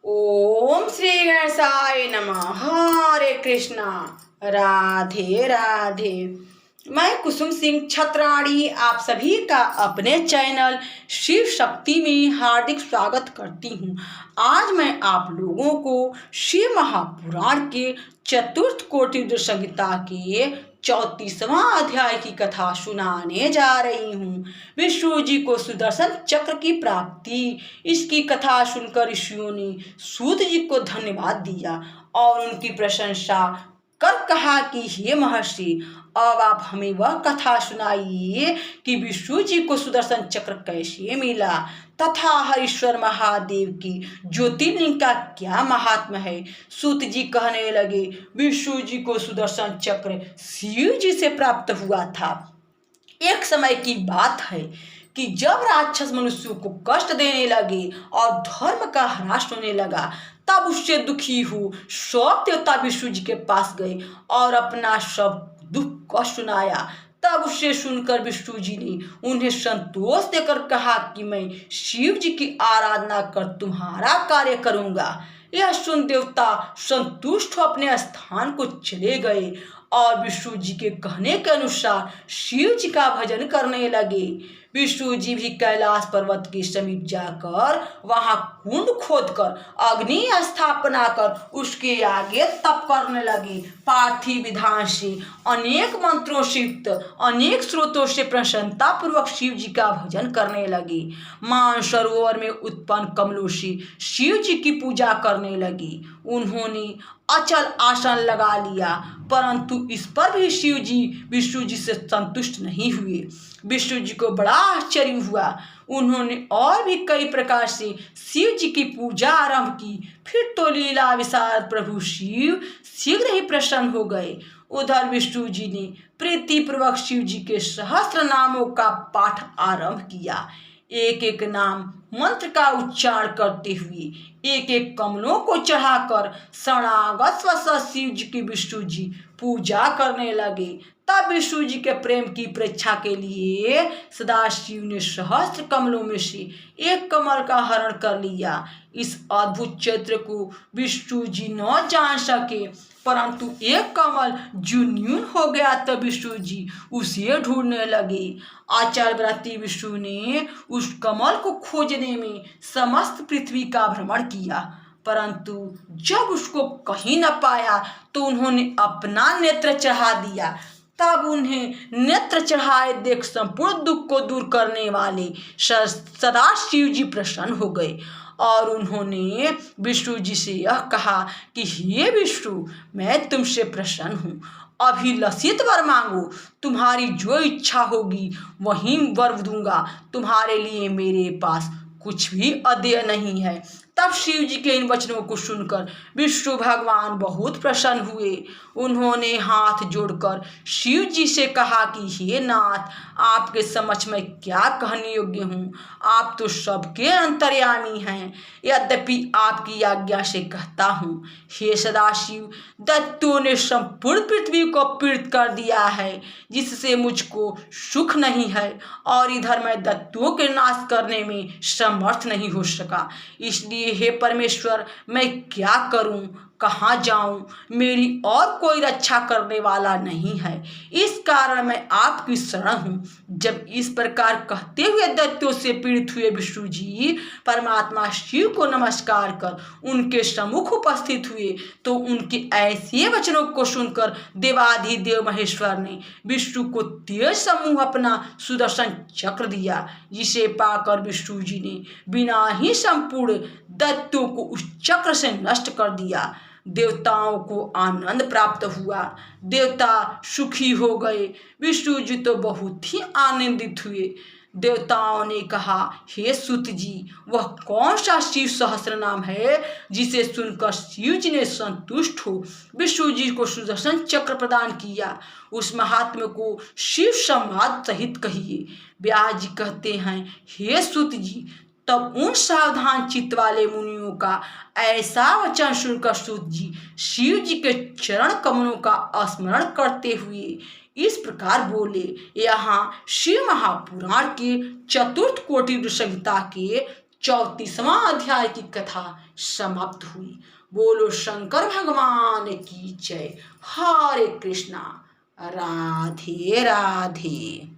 ओम श्री गणेशाय नमः। हरे कृष्णा। राधे राधे। मैं कुसुम सिंह छत्राणी आप सभी का अपने चैनल शिव शक्ति में हार्दिक स्वागत करती हूँ। आज मैं आप लोगों को शिव महापुराण के चतुर्थ कोटि संहिता के 34वां अध्याय की कथा सुनाने जा रही हूँ। विष्णु जी को सुदर्शन चक्र की प्राप्ति। इसकी कथा सुनकर ऋषियों ने सूत जी को धन्यवाद दिया और उनकी प्रशंसा कर कहा कि हे महर्षि, अब आप हमें वह कथा सुनाइए कि विष्णु जी को सुदर्शन चक्र कैसे मिला तथा हरीश्वर महादेव की ज्योतिर्लिंग का क्या महात्म्य है। सूत जी कहने लगे, विष्णु जी को सुदर्शन चक्र शिव जी से प्राप्त हुआ था। एक समय की बात है कि जब राक्षस मनुष्यों को कष्ट देने लगे और धर्म का ह्रास होने लगा, तब उससे दुखी हो सब देवता विष्णु जी के पास गए और अपना सब दुख कष्ट सुनाया। तब उससे सुनकर विष्णु जी ने उन्हें संतोष देकर कहा कि मैं शिव जी की आराधना कर तुम्हारा कार्य करूंगा। यह सुन देवता संतुष्ट हो अपने स्थान को चले गए और विष्णु जी के कहने के अनुसार शिव जी का भजन करने लगे। विष्णु जी भी कैलाश पर्वत के समीप जाकर वहां कुंड खोदकर अग्नि स्थापना कर उसके आगे तप करने लगे। पार्थिव विधान से अनेक मंत्रों से युक्त अनेक स्रोतों से प्रसन्नता पूर्वक शिव जी का भजन करने लगे। मान सरोवर में उत्पन्न कमलों से शिव जी की पूजा करने लगी। उन्होंने अचल आसन लगा लिया, परंतु इस पर भी शिव जी विष्णु जी से संतुष्ट नहीं हुए। विष्णु जी को बड़ा आश्चर्य हुआ। उन्होंने और भी कई प्रकार से शिव जी की पूजा आरंभ की। फिर तो लीला विशारद प्रभु शिव शीघ्र ही प्रसन्न हो गए। उधर विष्णु जी ने प्रीतिपूर्वक शिव जी के सहस्त्र नामों का पाठ आरंभ किया। एक एक नाम मंत्र का उच्चारण करते हुए एक एक कमलों को चढ़ाकर शरणागत स्वतः शिव जी की विष्णु जी पूजा करने लगे। तब विष्णु जी के प्रेम की परीक्षा के लिए सदाशिव ने सहस्त्र कमलों में से एक कमल का हरण कर लिया। इस अद्भुत चैत्र को विष्णु जी न जान सके, परंतु एक कमल जो न्यून हो गया तब विष्णु जी उसे ढूंढने लगे। आचार्य व्रती विष्णु ने उस कमल को खोजने में समस्त पृथ्वी का भ्रमण किया, परंतु जब उसको कहीं न पाया तो उन्होंने अपना नेत्र चढ़ा दिया। तब उन्हें नेत्र चढ़ाए देख संपूर्ण दुख को दूर करने वाले सदा शिव जी प्रसन्न हो गए और उन्होंने विष्णु जी से यह कहा कि हे विष्णु, मैं तुमसे प्रसन्न हूँ। अभिलषित वर मांगो, तुम्हारी जो इच्छा होगी वही वर दूंगा। तुम्हारे लिए मेरे पास कुछ भी अदेय नहीं है। तब शिव जी के इन वचनों को सुनकर विष्णु भगवान बहुत प्रसन्न हुए। उन्होंने हाथ जोड़कर शिव जी से कहा कि हे नाथ, आपके समक्ष मैं क्या कहने योग्य हूँ। आप तो सबके अंतर्यामी हैं। यद्यपि आपकी आज्ञा से कहता हूँ, हे सदाशिव, दैत्यों ने संपूर्ण पृथ्वी को पीड़ित कर दिया है, जिससे मुझको सुख नहीं है और इधर मैं दैत्यों के नाश करने में समर्थ नहीं हो सका। इसलिए हे परमेश्वर, मैं क्या करूं, कहाँ जाऊं? मेरी और कोई रक्षा करने वाला नहीं है। इस कारण मैं आपकी शरण हूँ। जब इस प्रकार कहते हुए दैत्यों से पीड़ित हुए विष्णु जी परमात्मा शिव को नमस्कार कर उनके सम्मुख उपस्थित हुए, तो उनके ऐसे वचनों को सुनकर देवाधिदेव महेश्वर ने विष्णु को तेज समूह अपना सुदर्शन चक्र दिया, जिसे पाकर विष्णु जी ने बिना ही संपूर्ण दैत्यों को उस चक्र से नष्ट कर दिया। देवताओं को आनंद प्राप्त हुआ। देवता सुखी हो गए। विष्णु जी तो बहुत ही आनंदित हुए। देवताओं ने कहा, हे सूत जी, वह कौन सा शिव सहस्त्र नाम है जिसे सुनकर शिव जी ने संतुष्ट हो विष्णु जी को सुदर्शन चक्र प्रदान किया? उस महात्म्य को शिव संवाद सहित कहिए। व्यास जी कहते हैं, हे सूत जी, तब उन सावधान चित्त वाले मुनियों का ऐसा वचन सुनकर सूत जी शिव जी के चरण कमलों का स्मरण करते हुए इस प्रकार बोले। यहाँ शिव महापुराण के चतुर्थ कोटि संहिता के 34वां अध्याय की कथा समाप्त हुई। बोलो शंकर भगवान की जय। हरे कृष्णा। राधे राधे।